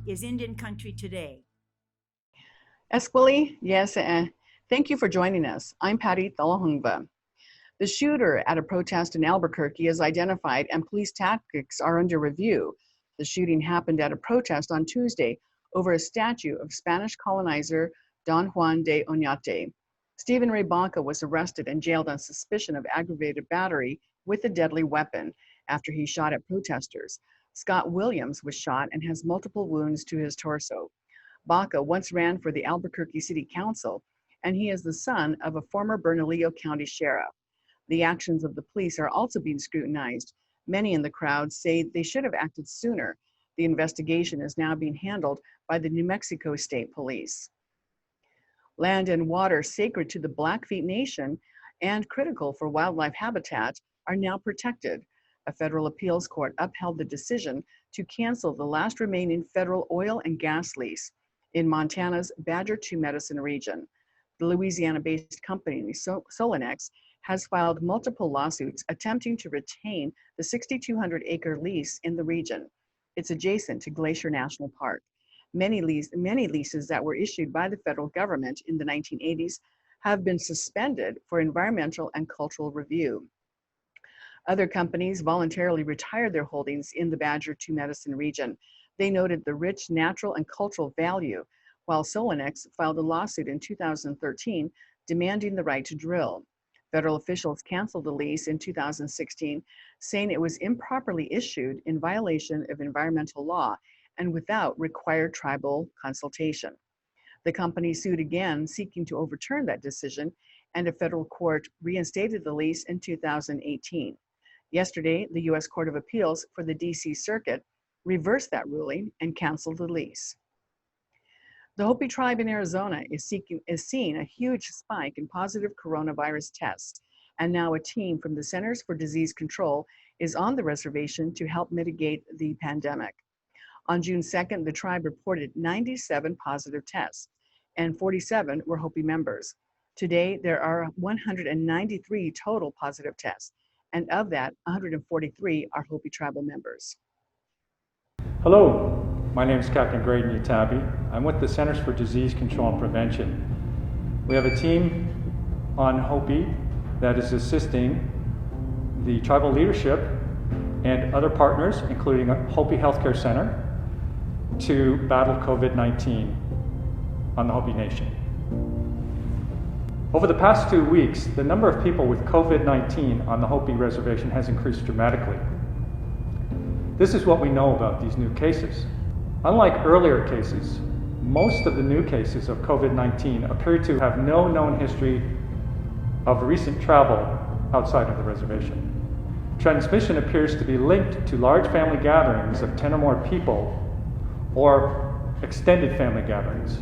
is Indian country today. Esquili, yes, thank you for joining us. I'm Patty Thalahungva. The shooter at a protest in Albuquerque is identified and police tactics are under review. The shooting happened at a protest on Tuesday over a statue of Spanish colonizer Don Juan de Oñate. Stephen Ray Baca was arrested and jailed on suspicion of aggravated battery with a deadly weapon after he shot at protesters. Scott Williams was shot and has multiple wounds to his torso. Baca once ran for the Albuquerque City Council, and he is the son of a former Bernalillo County sheriff. The actions of the police are also being scrutinized. Many in the crowd say they should have acted sooner. The investigation is now being handled by the New Mexico State Police. Land and water sacred to the Blackfeet Nation and critical for wildlife habitat are now protected. A federal appeals court upheld the decision to cancel the last remaining federal oil and gas lease in Montana's Badger 2 Medicine region. The Louisiana-based company Solanex has filed multiple lawsuits attempting to retain the 6,200-acre lease in the region. It's adjacent to Glacier National Park. Many leases that were issued by the federal government in the 1980s have been suspended for environmental and cultural review. Other companies voluntarily retired their holdings in the Badger 2 Medicine region. They noted the rich natural and cultural value, while Solanex filed a lawsuit in 2013 demanding the right to drill. Federal officials canceled the lease in 2016, saying it was improperly issued in violation of environmental law and without required tribal consultation. The company sued again, seeking to overturn that decision, and a federal court reinstated the lease in 2018. Yesterday, the U.S. Court of Appeals for the D.C. Circuit reversed that ruling and canceled the lease. The Hopi tribe in Arizona is seeing a huge spike in positive coronavirus tests, and now a team from the Centers for Disease Control is on the reservation to help mitigate the pandemic. On June 2nd, the tribe reported 97 positive tests, and 47 were Hopi members. Today, there are 193 total positive tests, and of that, 143 are Hopi tribal members. Hello. My name is Captain Graydon Utabi. I'm with the Centers for Disease Control and Prevention. We have a team on Hopi that is assisting the tribal leadership and other partners, including Hopi Healthcare Center, to battle COVID-19 on the Hopi Nation. Over the past 2 weeks, the number of people with COVID-19 on the Hopi Reservation has increased dramatically. This is what we know about these new cases. Unlike earlier cases, most of the new cases of COVID-19 appear to have no known history of recent travel outside of the reservation. Transmission appears to be linked to large family gatherings of 10 or more people or extended family gatherings.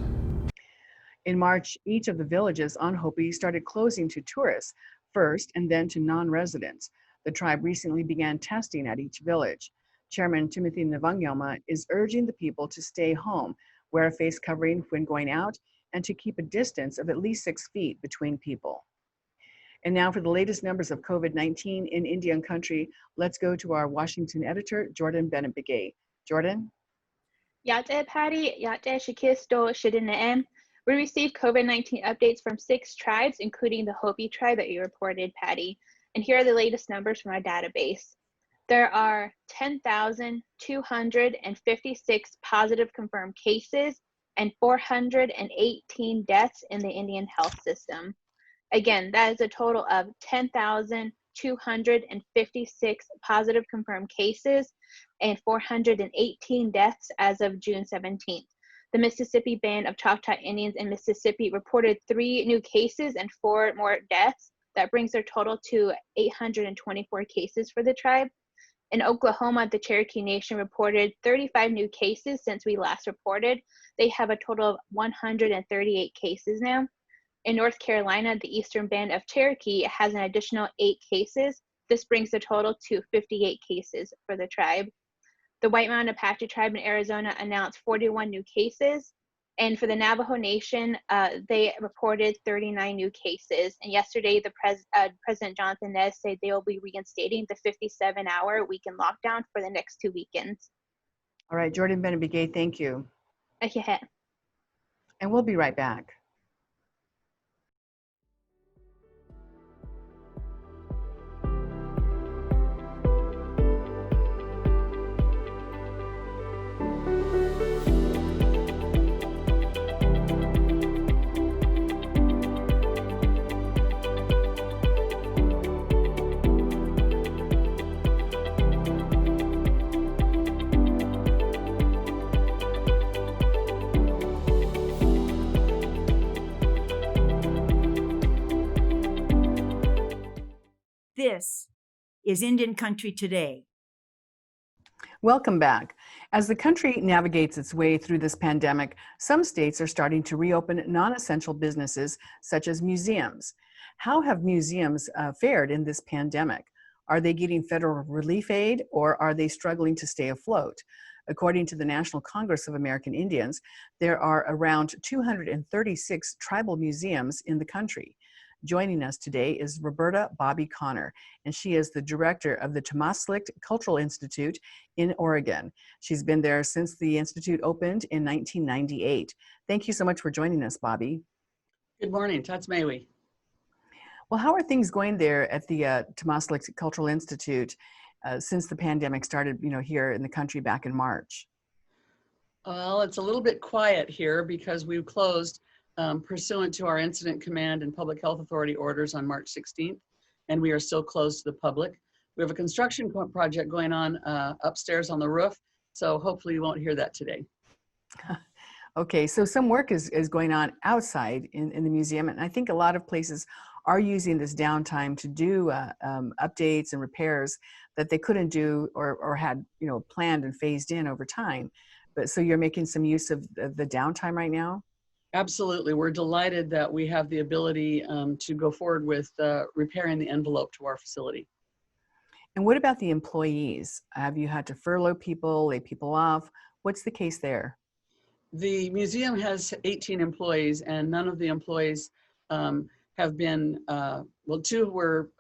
In March, each of the villages on Hopi started closing to tourists first and then to non-residents. The tribe recently began testing at each village. Chairman Timothy Navanyama is urging the people to stay home, wear a face covering when going out, and to keep a distance of at least 6 feet between people. And now for the latest numbers of COVID-19 in Indian country, let's go to our Washington editor, Jordan Bennett-Begay. Jordan? Yate Patty, Yate Shikisto Shidinaem. We received COVID-19 updates from 6 tribes, including the Hopi tribe that you reported, Patty. And here are the latest numbers from our database. There are 10,256 positive confirmed cases and 418 deaths in the Indian health system. Again, that is a total of 10,256 positive confirmed cases and 418 deaths as of June 17th. The Mississippi Band of Choctaw Indians in Mississippi reported 3 new cases and 4 more deaths. That brings their total to 824 cases for the tribe. In Oklahoma, the Cherokee Nation reported 35 new cases since we last reported. They have a total of 138 cases now. In North Carolina, the Eastern Band of Cherokee has an additional 8 cases. This brings the total to 58 cases for the tribe. The White Mountain Apache Tribe in Arizona announced 41 new cases. And for the Navajo Nation, they reported 39 new cases. And yesterday, President Jonathan Nez said they will be reinstating the 57-hour weekend lockdown for the next 2 weekends. All right, Jordan Benebigay, thank you. Okay. And we'll be right back. This is Indian Country Today. Welcome back. As the country navigates its way through this pandemic, some states are starting to reopen non-essential businesses such as museums. How have museums fared in this pandemic? Are they getting federal relief aid, or are they struggling to stay afloat? According to the National Congress of American Indians, there are around 236 tribal museums in the country. Joining us today is Roberta Bobby Connor, and she is the director of the Tamastslikt Cultural Institute in Oregon. She's been there since the institute opened in 1998. Thank you so much for joining us, Bobby. Good morning, Tatsmewi. Well, how are things going there at the Tamastslikt Cultural Institute since the pandemic started, here in the country back in March? Well, it's a little bit quiet here because we closed pursuant to our Incident Command and Public Health Authority orders on March 16th, and we are still closed to the public. We have a construction project going on upstairs on the roof, so hopefully you won't hear that today. Okay, so some work is going on outside in the museum, and I think a lot of places are using this downtime to do updates and repairs that they couldn't do or had planned and phased in over time. But so you're making some use of the downtime right now? Absolutely. We're delighted that we have the ability to go forward with repairing the envelope to our facility. And what about the employees? Have you had to furlough people, lay people off? What's the case there? The museum has 18 employees, and none of the employees have been, well, 2 were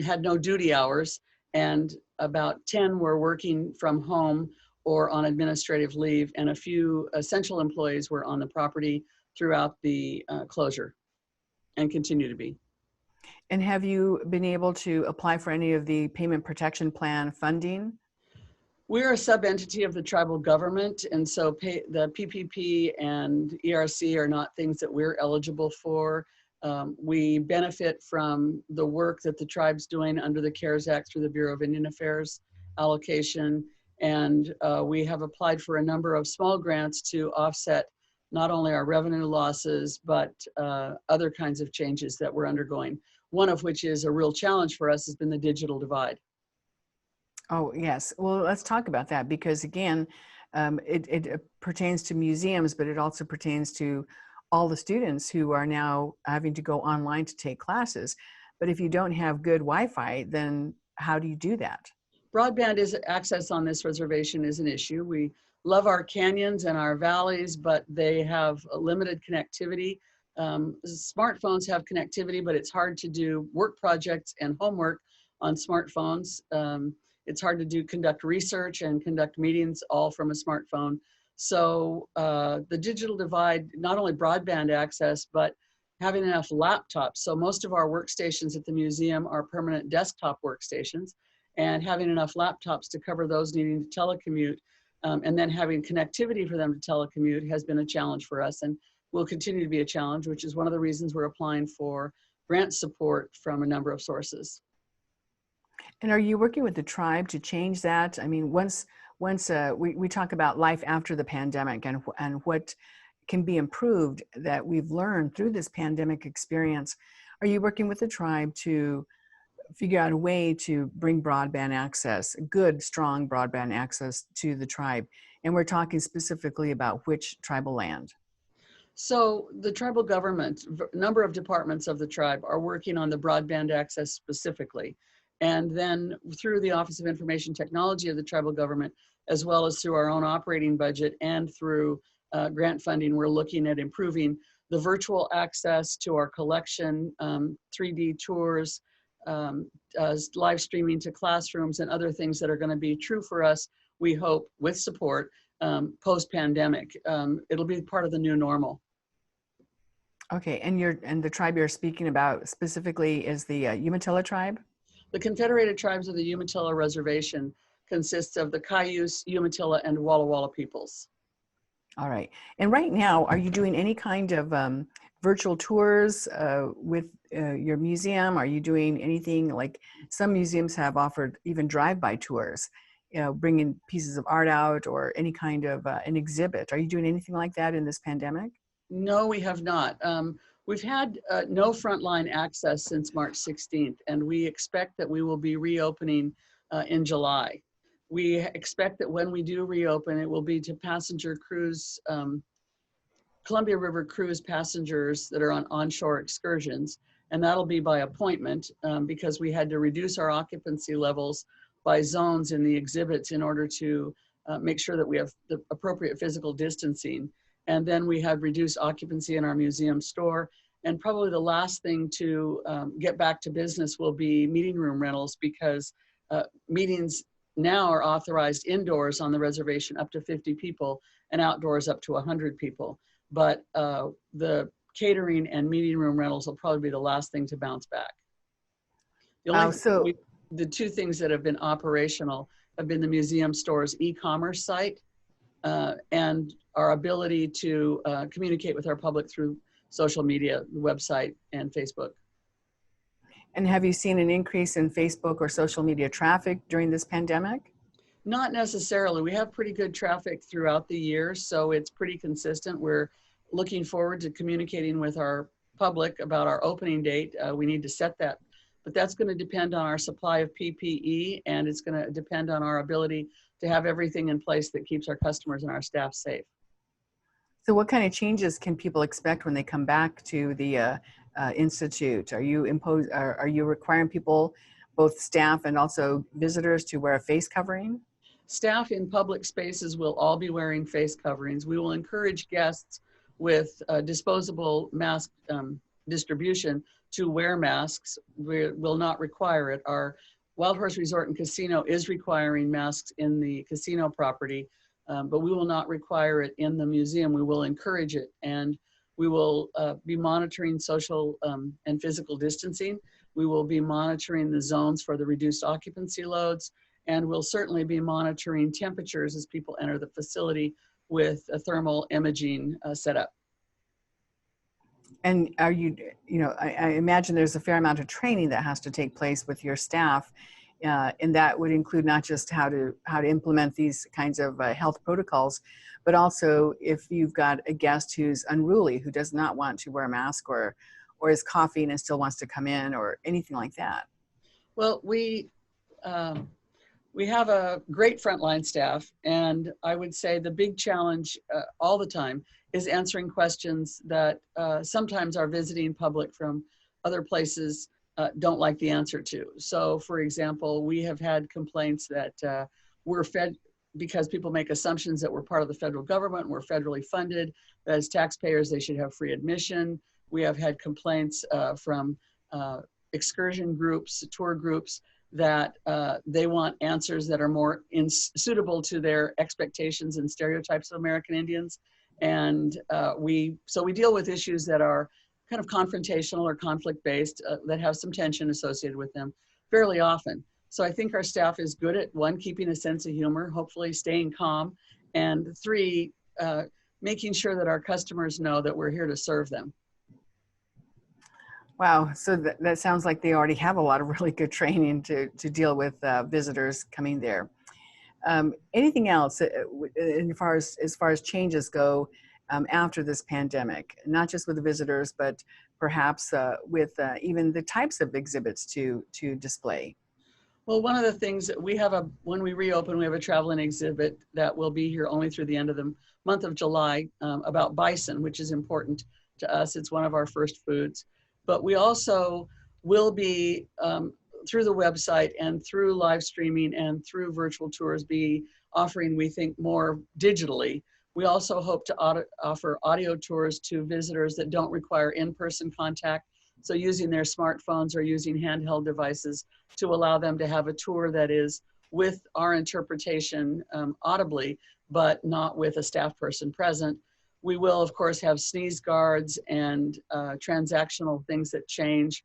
had no duty hours, and about 10 were working from home or on administrative leave, and a few essential employees were on the property throughout the closure and continue to be. And have you been able to apply for any of the Payment Protection Plan funding? We're a sub-entity of the tribal government, and so the PPP and ERC are not things that we're eligible for. We benefit from the work that the tribe's doing under the CARES Act through the Bureau of Indian Affairs allocation, and we have applied for a number of small grants to offset not only our revenue losses, but other kinds of changes that we're undergoing. One of which is a real challenge for us has been the digital divide. Oh, yes. Well, let's talk about that because, again, it pertains to museums, but it also pertains to all the students who are now having to go online to take classes. But if you don't have good Wi-Fi, then how do you do that? Broadband access on this reservation is an issue. We love our canyons and our valleys, but they have a limited connectivity. Smartphones have connectivity, but it's hard to do work projects and homework on smartphones. It's hard to conduct research and conduct meetings all from a smartphone. So the digital divide, not only broadband access, but having enough laptops. So most of our workstations at the museum are permanent desktop workstations, and having enough laptops to cover those needing to telecommute, and then having connectivity for them to telecommute has been a challenge for us and will continue to be a challenge, which is one of the reasons we're applying for grant support from a number of sources. And are you working with the tribe to change that? I mean, once we talk about life after the pandemic and what can be improved that we've learned through this pandemic experience, are you working with the tribe to figure out a way to bring broadband access, good, strong broadband access to the tribe? And we're talking specifically about which tribal land? So the tribal government, a number of departments of the tribe are working on the broadband access specifically. And then through the Office of Information Technology of the tribal government, as well as through our own operating budget and through grant funding, we're looking at improving the virtual access to our collection, 3D tours, live streaming to classrooms, and other things that are going to be true for us we hope, with support, post-pandemic. It'll be part of the new normal. Okay, and the tribe you're speaking about specifically is the Umatilla Tribe? The Confederated Tribes of the Umatilla Reservation consists of the Cayuse, Umatilla, and Walla Walla peoples. All right. And right now, are you doing any kind of virtual tours with your museum? Are you doing anything like some museums have offered even drive-by tours, bringing pieces of art out or any kind of an exhibit? Are you doing anything like that in this pandemic? No, we have not. We've had no frontline access since March 16th, and we expect that we will be reopening in July. We expect that when we do reopen, it will be to passenger cruise, Columbia River cruise passengers that are on onshore excursions, and that'll be by appointment because we had to reduce our occupancy levels by zones in the exhibits in order to make sure that we have the appropriate physical distancing. And then we had reduced occupancy in our museum store. And probably the last thing to get back to business will be meeting room rentals, because meetings now are authorized indoors on the reservation up to 50 people and outdoors up to 100 people. But the catering and meeting room rentals will probably be the last thing to bounce back. The two things that have been operational have been the museum store's e-commerce site and our ability to communicate with our public through social media, the website, and Facebook. And have you seen an increase in Facebook or social media traffic during this pandemic? Not necessarily. We have pretty good traffic throughout the year, so it's pretty consistent. We're looking forward to communicating with our public about our opening date. We need to set that, but that's going to depend on our supply of PPE, and it's going to depend on our ability to have everything in place that keeps our customers and our staff safe. So what kind of changes can people expect when they come back to the Institute? Are you requiring people, both staff and also visitors, to wear a face covering? Staff in public spaces will all be wearing face coverings. We will encourage guests with disposable mask distribution to wear masks. We will not require it. Our Wild Horse Resort and Casino is requiring masks in the casino property, but we will not require it in the museum. We will encourage it, and we will be monitoring social and physical distancing. We will be monitoring the zones for the reduced occupancy loads, and we'll certainly be monitoring temperatures as people enter the facility with a thermal imaging setup. And are you know, I imagine there's a fair amount of training that has to take place with your staff, and that would include not just how to implement these kinds of health protocols, but also if you've got a guest who's unruly, who does not want to wear a mask or is coughing and still wants to come in, or anything like that. Well, we have a great frontline staff, and I would say the big challenge all the time is answering questions that sometimes our visiting public from other places don't like the answer to. So, for example, we have had complaints that we're fed, because people make assumptions that we're part of the federal government and we're federally funded, that as taxpayers they should have free admission. We have had complaints from excursion groups, tour groups, that they want answers that are more suitable to their expectations and stereotypes of American Indians. And so we deal with issues that are kind of confrontational or conflict-based, that have some tension associated with them fairly often. So I think our staff is good at, one, keeping a sense of humor, hopefully staying calm, and three, making sure that our customers know that we're here to serve them. Wow, so that sounds like they already have a lot of really good training to deal with visitors coming there. Anything else as far as changes go after this pandemic, not just with the visitors, but perhaps with even the types of exhibits to display? Well, one of the things that we have, when we reopen, we have a traveling exhibit that will be here only through the end of the month of July about bison, which is important to us. It's one of our first foods. But we also will be, through the website and through live streaming and through virtual tours, be offering, we think, more digitally. We also hope to offer audio tours to visitors that don't require in-person contact, so using their smartphones or using handheld devices to allow them to have a tour that is with our interpretation audibly, but not with a staff person present. We will, of course, have sneeze guards and transactional things that change.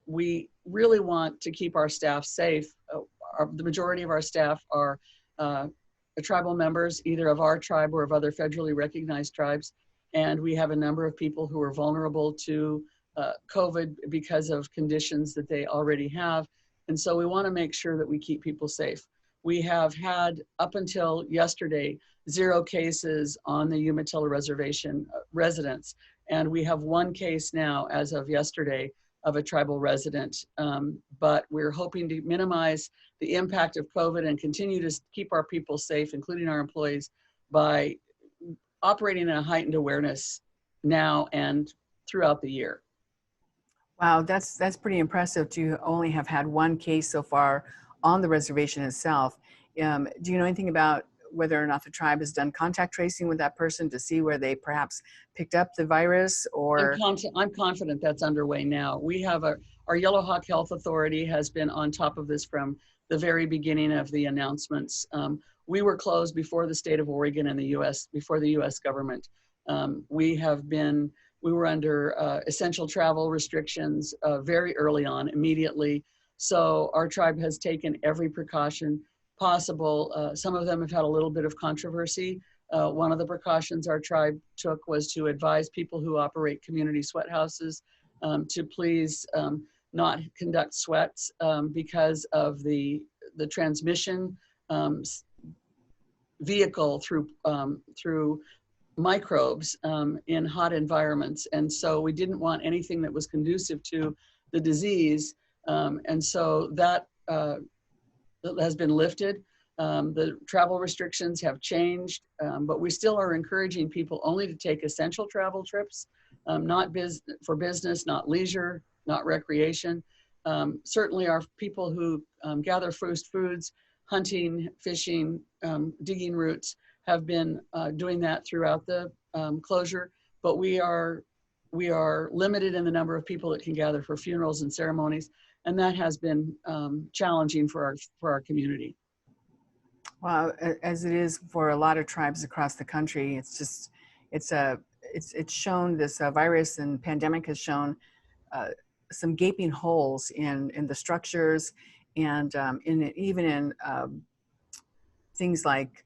We really want to keep our staff safe. The majority of our staff are tribal members, either of our tribe or of other federally recognized tribes. And we have a number of people who are vulnerable to COVID because of conditions that they already have. And so we want to make sure that we keep people safe. We have had, up until yesterday, 0 cases on the Umatilla Reservation residents. And we have 1 case now, as of yesterday, of a tribal resident. But we're hoping to minimize the impact of COVID and continue to keep our people safe, including our employees, by operating in a heightened awareness now and throughout the year. Wow, that's pretty impressive to only have had 1 case so far on the reservation itself. Do you know anything about whether or not the tribe has done contact tracing with that person to see where they perhaps picked up the virus? Or I'm confident that's underway now. We have our Yellow Hawk Health Authority has been on top of this from the very beginning of the announcements. We were closed before the state of Oregon and the U.S., before the U.S. government. We were under essential travel restrictions very early on, immediately. So our tribe has taken every precaution possible. Some of them have had a little bit of controversy. One of the precautions our tribe took was to advise people who operate community sweat houses to please not conduct sweats because of the transmission vehicle through microbes in hot environments. And so we didn't want anything that was conducive to the disease. And so that has been lifted. The travel restrictions have changed, but we still are encouraging people only to take essential travel trips, not for business, not leisure, not recreation. Certainly our people who gather first foods, hunting, fishing, digging roots, have been doing that throughout the closure, but we are limited in the number of people that can gather for funerals and ceremonies, and that has been challenging for our community. Well, as it is for a lot of tribes across the country, it's shown, this virus and pandemic has shown some gaping holes in the structures and even in things like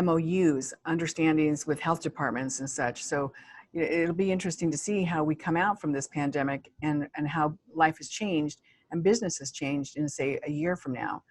MOUs, understandings with health departments and such. So it'll be interesting to see how we come out from this pandemic and how life has changed and business has changed in, say, a year from now.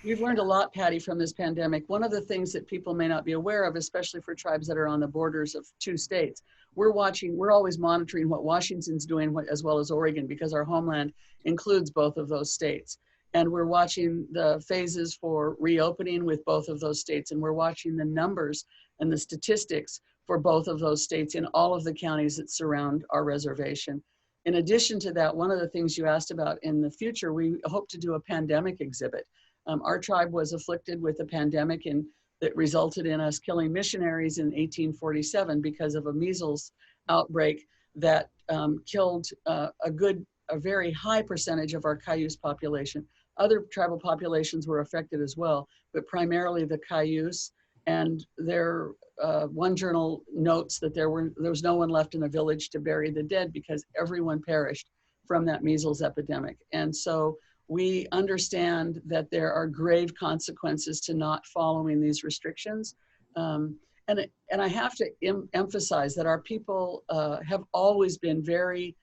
We've learned a lot, Patty, from this pandemic. One of the things that people may not be aware of, especially for tribes that are on the borders of 2 states, we're always monitoring what Washington's doing as well as Oregon, because our homeland includes both of those states. And we're watching the phases for reopening with both of those states. And we're watching the numbers and the statistics for both of those states in all of the counties that surround our reservation. In addition to that, one of the things you asked about in the future, we hope to do a pandemic exhibit. Our tribe was afflicted with a pandemic that resulted in us killing missionaries in 1847 because of a measles outbreak that killed a very high percentage of our Cayuse population. Other tribal populations were affected as well, but primarily the Cayuse. And one journal notes that there was no one left in the village to bury the dead because everyone perished from that measles epidemic. And so we understand that there are grave consequences to not following these restrictions. And I have to emphasize that our people have always been very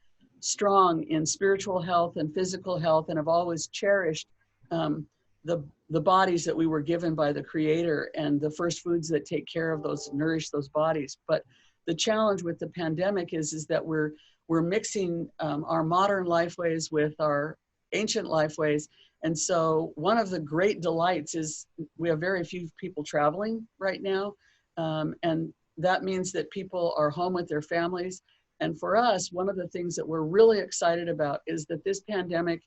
strong in spiritual health and physical health, and have always cherished the bodies that we were given by the Creator and the first foods that take care of those, nourish those bodies. But the challenge with the pandemic is that we're mixing our modern lifeways with our ancient lifeways. And so one of the great delights is we have very few people traveling right now. And that means that people are home with their families. And for us, one of the things that we're really excited about is that this pandemic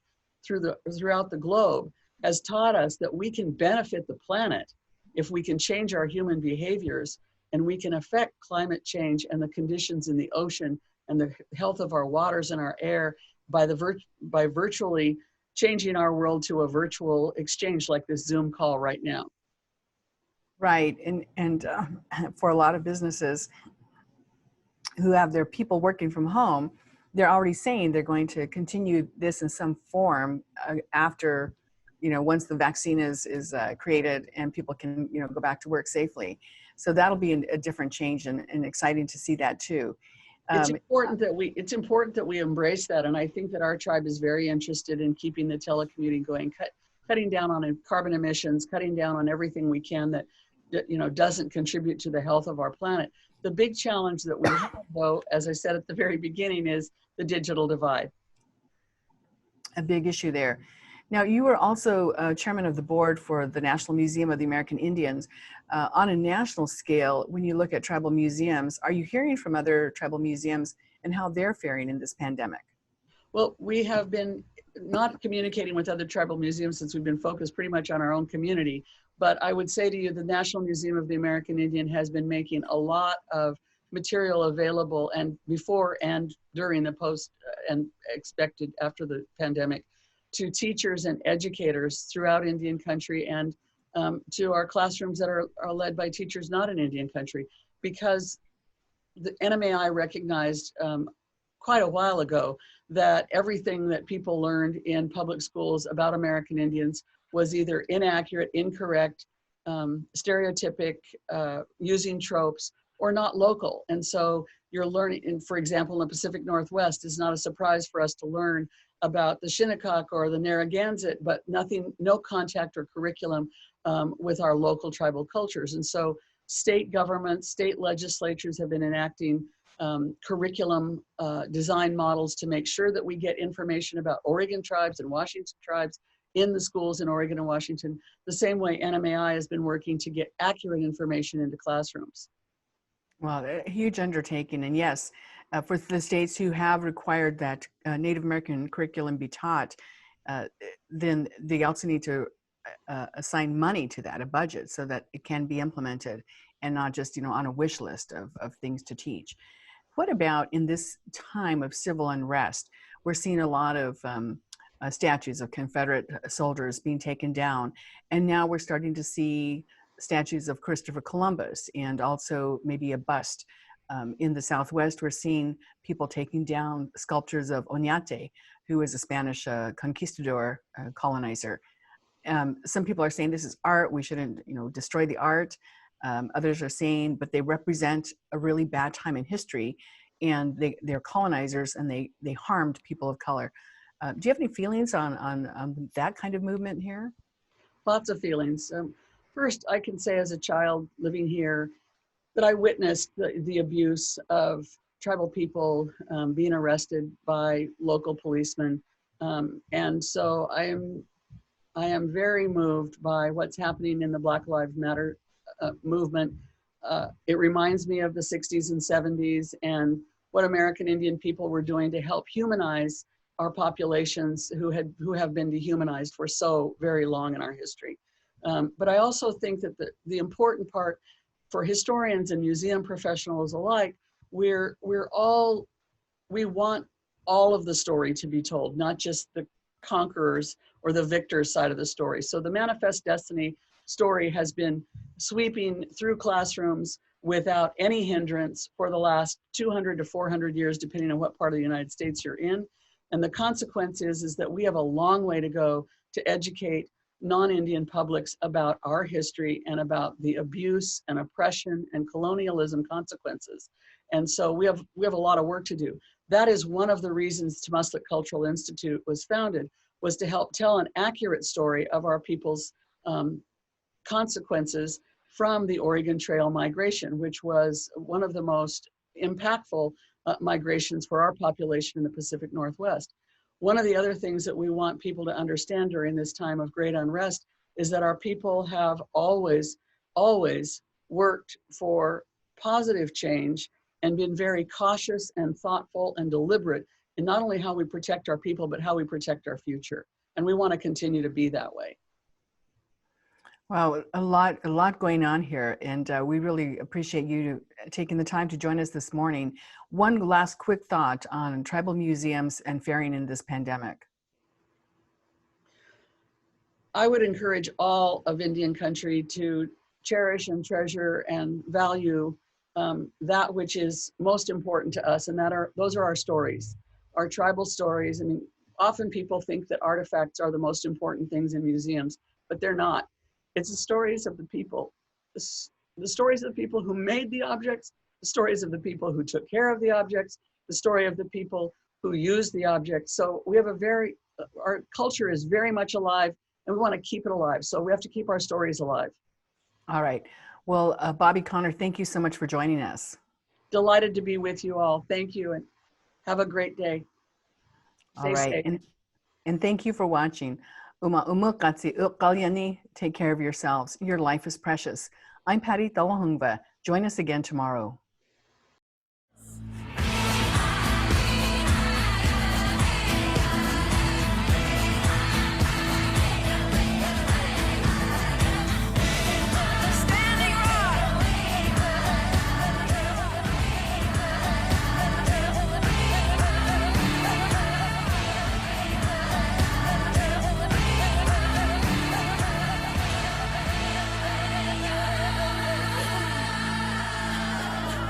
throughout the globe has taught us that we can benefit the planet if we can change our human behaviors, and we can affect climate change and the conditions in the ocean and the health of our waters and our air by virtually changing our world to a virtual exchange like this Zoom call right now. Right, and for a lot of businesses who have their people working from home, they're already saying they're going to continue this in some form after, once the vaccine is created and people can, go back to work safely. So that'll be a different change and exciting to see that too. It's important that we embrace that, and I think that our tribe is very interested in keeping the telecommuting going, cutting down on carbon emissions, cutting down on everything we can that doesn't contribute to the health of our planet. The big challenge that we have, though, as I said at the very beginning, is the digital divide. A big issue there. Now, you were also chairman of the board for the National Museum of the American Indians. On a national scale, when you look at tribal museums, are you hearing from other tribal museums and how they're faring in this pandemic? Well, we have been not communicating with other tribal museums since we've been focused pretty much on our own community. But I would say to you, the National Museum of the American Indian has been making a lot of material available, and before and during the post and expected after the pandemic, to teachers and educators throughout Indian country, and to our classrooms that are led by teachers not in Indian country, because the NMAI recognized quite a while ago that everything that people learned in public schools about American Indians was either inaccurate, incorrect, stereotypic, using tropes, or not local. And so you're learning, for example, in the Pacific Northwest, it's not a surprise for us to learn about the Shinnecock or the Narragansett, but no contact or curriculum with our local tribal cultures. And so state governments, state legislatures have been enacting curriculum design models to make sure that we get information about Oregon tribes and Washington tribes in the schools in Oregon and Washington, the same way NMAI has been working to get accurate information into classrooms. Well, a huge undertaking. And yes, for the states who have required that Native American curriculum be taught, then they also need to assign money to that, a budget, so that it can be implemented and not just, on a wish list of things to teach. What about in this time of civil unrest? We're seeing a lot of statues of Confederate soldiers being taken down. And now we're starting to see statues of Christopher Columbus and also maybe a bust. In the Southwest, we're seeing people taking down sculptures of Oñate, who was a Spanish conquistador, colonizer. Some people are saying this is art, we shouldn't destroy the art. Others are saying, but they represent a really bad time in history, and they're colonizers and they harmed people of color. Do you have any feelings on that kind of movement here? Lots of feelings. First, I can say as a child living here that I witnessed the abuse of tribal people being arrested by local policemen. And so I am very moved by what's happening in the Black Lives Matter movement. It reminds me of the 60s and 70s and what American Indian people were doing to help humanize our populations who have been dehumanized for so very long in our history. But I also think that the important part for historians and museum professionals alike, we want all of the story to be told, not just the conquerors or the victors side of the story. So the Manifest Destiny story has been sweeping through classrooms without any hindrance for the last 200 to 400 years, depending on what part of the United States you're in. And the consequence is that we have a long way to go to educate non-Indian publics about our history and about the abuse and oppression and colonialism consequences. And so we have a lot of work to do. That is one of the reasons Tamastslikt Cultural Institute was founded, was to help tell an accurate story of our people's consequences from the Oregon Trail migration, which was one of the most impactful migrations for our population in the Pacific Northwest. One of the other things that we want people to understand during this time of great unrest is that our people have always worked for positive change and been very cautious and thoughtful and deliberate in not only how we protect our people, but how we protect our future. And we want to continue to be that way. Wow, a lot going on here, and we really appreciate you taking the time to join us this morning. One last quick thought on tribal museums and faring in this pandemic. I would encourage all of Indian country to cherish and treasure and value that which is most important to us, and those are our stories, our tribal stories. I mean, often people think that artifacts are the most important things in museums, but they're not. It's the stories of the people, the stories of the people who made the objects, the stories of the people who took care of the objects, the story of the people who used the objects. So we have our culture is very much alive, and we want to keep it alive. So we have to keep our stories alive. All right. Well, Bobby Connor, thank you so much for joining us. Delighted to be with you all. Thank you, and have a great day. All Stay right. safe. And thank you for watching. Take care of yourselves. Your life is precious. I'm Patty Thalahungva. Join us again tomorrow.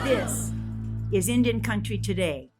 This is Indian Country Today.